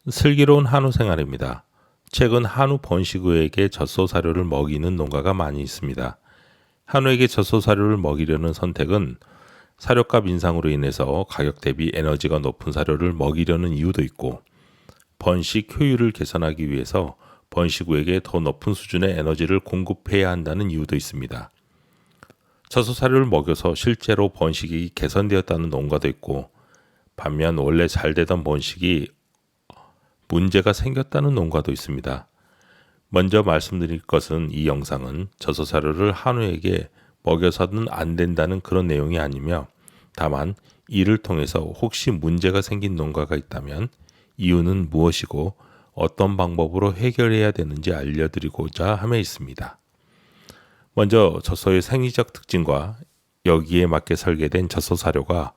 슬기로운 한우 생활입니다. 최근 한우 번식우에게 젖소 사료를 먹이는 농가가 많이 있습니다. 한우에게 젖소 사료를 먹이려는 선택은 사료값 인상으로 인해서 가격 대비 에너지가 높은 사료를 먹이려는 이유도 있고, 번식 효율을 개선하기 위해서 번식우에게 더 높은 수준의 에너지를 공급해야 한다는 이유도 있습니다. 젖소 사료를 먹여서 실제로 번식이 개선되었다는 농가도 있고, 반면 원래 잘 되던 번식이 문제가 생겼다는 농가도 있습니다. 먼저 말씀드릴 것은 이 영상은 젖소 사료를 한우에게 먹여서는 안 된다는 그런 내용이 아니며, 다만 이를 통해서 혹시 문제가 생긴 농가가 있다면 이유는 무엇이고 어떤 방법으로 해결해야 되는지 알려드리고자 함에 있습니다. 먼저 젖소의 생리적 특징과 여기에 맞게 설계된 젖소 사료가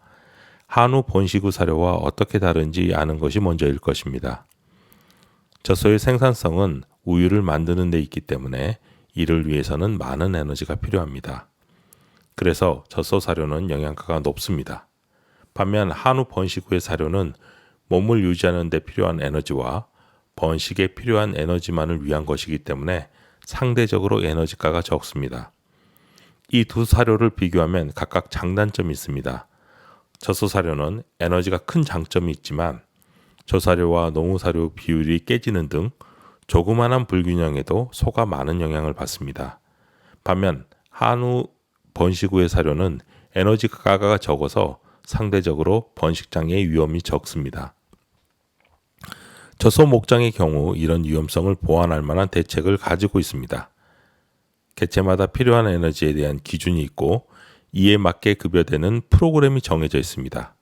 한우 번식우 사료와 어떻게 다른지 아는 것이 먼저일 것입니다. 젖소의 생산성은 우유를 만드는 데 있기 때문에 이를 위해서는 많은 에너지가 필요합니다. 그래서 젖소 사료는 영양가가 높습니다. 반면 한우 번식 후의 사료는 몸을 유지하는 데 필요한 에너지와 번식에 필요한 에너지만을 위한 것이기 때문에 상대적으로 에너지가가 적습니다. 이 두 사료를 비교하면 각각 장단점이 있습니다. 젖소 사료는 에너지가 큰 장점이 있지만 저사료와 농우사료 비율이 깨지는 등 조그마한 불균형에도 소가 많은 영향을 받습니다. 반면 한우 번식후의 사료는 에너지 가가가 적어서 상대적으로 번식장애의 위험이 적습니다. 젖소 목장의 경우 이런 위험성을 보완할 만한 대책을 가지고 있습니다. 개체마다 필요한 에너지에 대한 기준이 있고 이에 맞게 급여되는 프로그램이 정해져 있습니다.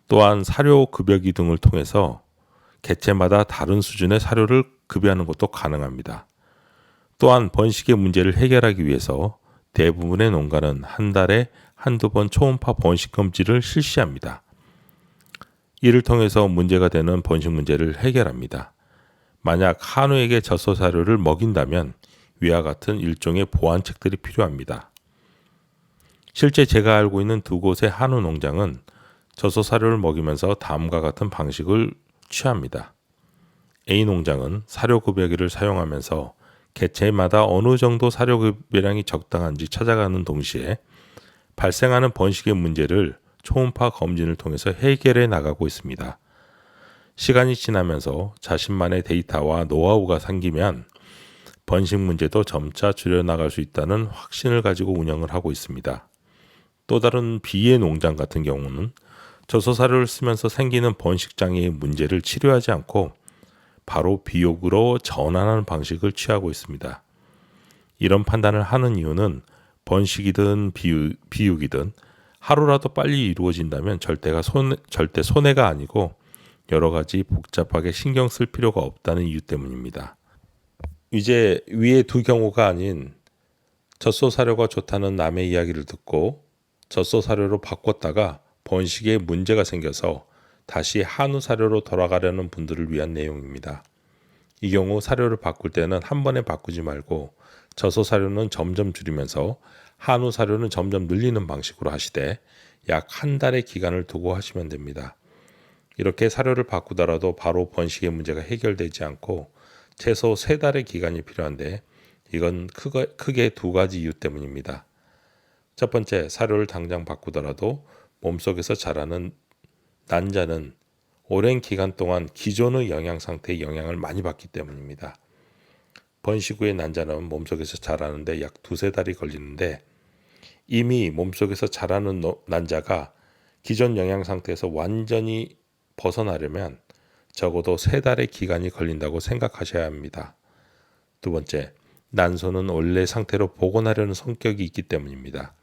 또한 사료 급여기 등을 통해서 개체마다 다른 수준의 사료를 급여하는 것도 가능합니다. 또한 번식의 문제를 해결하기 위해서 대부분의 농가는 한 달에 한두 번 초음파 번식 검진을 실시합니다. 이를 통해서 문제가 되는 번식 문제를 해결합니다. 만약 한우에게 젖소 사료를 먹인다면 위와 같은 일종의 보완책들이 필요합니다. 실제 제가 알고 있는 두 곳의 한우 농장은 젖소 사료를 먹이면서 다음과 같은 방식을 취합니다. A 농장은 사료 급여기를 사용하면서 개체마다 어느 정도 사료 급여량이 적당한지 찾아가는 동시에 발생하는 번식의 문제를 초음파 검진을 통해서 해결해 나가고 있습니다. 시간이 지나면서 자신만의 데이터와 노하우가 생기면 번식 문제도 점차 줄여나갈 수 있다는 확신을 가지고 운영을 하고 있습니다. 또 다른 B의 농장 같은 경우는 젖소 사료를 쓰면서 생기는 번식 장애의 문제를 치료하지 않고 바로 비육으로 전환하는 방식을 취하고 있습니다. 이런 판단을 하는 이유는 번식이든 비육이든 하루라도 빨리 이루어진다면 절대 손해가 아니고 여러 가지 복잡하게 신경 쓸 필요가 없다는 이유 때문입니다. 이제 위의 두 경우가 아닌 젖소 사료가 좋다는 남의 이야기를 듣고 젖소 사료로 바꿨다가 번식에 문제가 생겨서 다시 한우 사료로 돌아가려는 분들을 위한 내용입니다. 이 경우 사료를 바꿀 때는 한 번에 바꾸지 말고 젖소 사료는 점점 줄이면서 한우 사료는 점점 늘리는 방식으로 하시되 약 한 달의 기간을 두고 하시면 됩니다. 이렇게 사료를 바꾸더라도 바로 번식의 문제가 해결되지 않고 최소 3달의 기간이 필요한데 이건 크게 두 가지 이유 때문입니다. 첫 번째, 사료를 당장 바꾸더라도 몸속에서 자라는 난자는 오랜 기간 동안 기존의 영양 상태의 영향을 많이 받기 때문입니다. 번식 후의 난자는 몸속에서 자라는데 약 2-3달이 걸리는데 이미 몸속에서 자라는 난자가 기존 영양 상태에서 완전히 벗어나려면 적어도 3달의 기간이 걸린다고 생각하셔야 합니다. 두 번째, 난소는 원래 상태로 복원하려는 성격이 있기 때문입니다.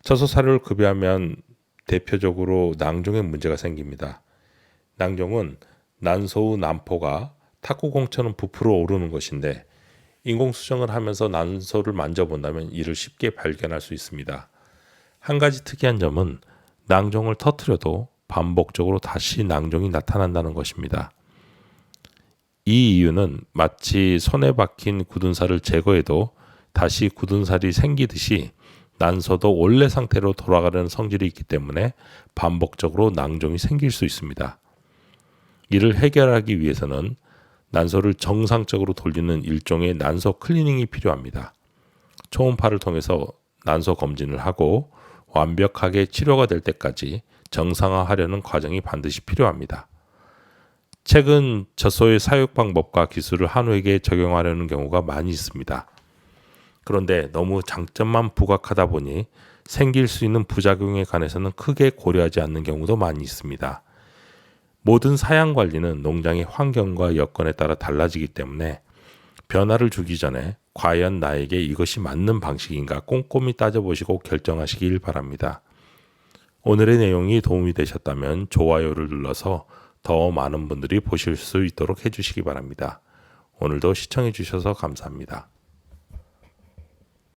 젖소 사료를 급여하면 대표적으로 낭종에 문제가 생깁니다. 낭종은 난소의 난포가 탁구공처럼 부풀어 오르는 것인데 인공수정을 하면서 난소를 만져본다면 이를 쉽게 발견할 수 있습니다. 한 가지 특이한 점은 낭종을 터뜨려도 반복적으로 다시 낭종이 나타난다는 것입니다. 이 이유는 마치 손에 박힌 굳은 살을 제거해도 다시 굳은 살이 생기듯이 난소도 원래 상태로 돌아가려는 성질이 있기 때문에 반복적으로 낭종이 생길 수 있습니다. 이를 해결하기 위해서는 난소를 정상적으로 돌리는 일종의 난소 클리닝이 필요합니다. 초음파를 통해서 난소 검진을 하고 완벽하게 치료가 될 때까지 정상화하려는 과정이 반드시 필요합니다. 최근 젖소의 사육 방법과 기술을 한우에게 적용하려는 경우가 많이 있습니다. 그런데 너무 장점만 부각하다 보니 생길 수 있는 부작용에 관해서는 크게 고려하지 않는 경우도 많이 있습니다. 모든 사양 관리는 농장의 환경과 여건에 따라 달라지기 때문에 변화를 주기 전에 과연 나에게 이것이 맞는 방식인가 꼼꼼히 따져보시고 결정하시길 바랍니다. 오늘의 내용이 도움이 되셨다면 좋아요를 눌러서 더 많은 분들이 보실 수 있도록 해주시기 바랍니다. 오늘도 시청해 주셔서 감사합니다.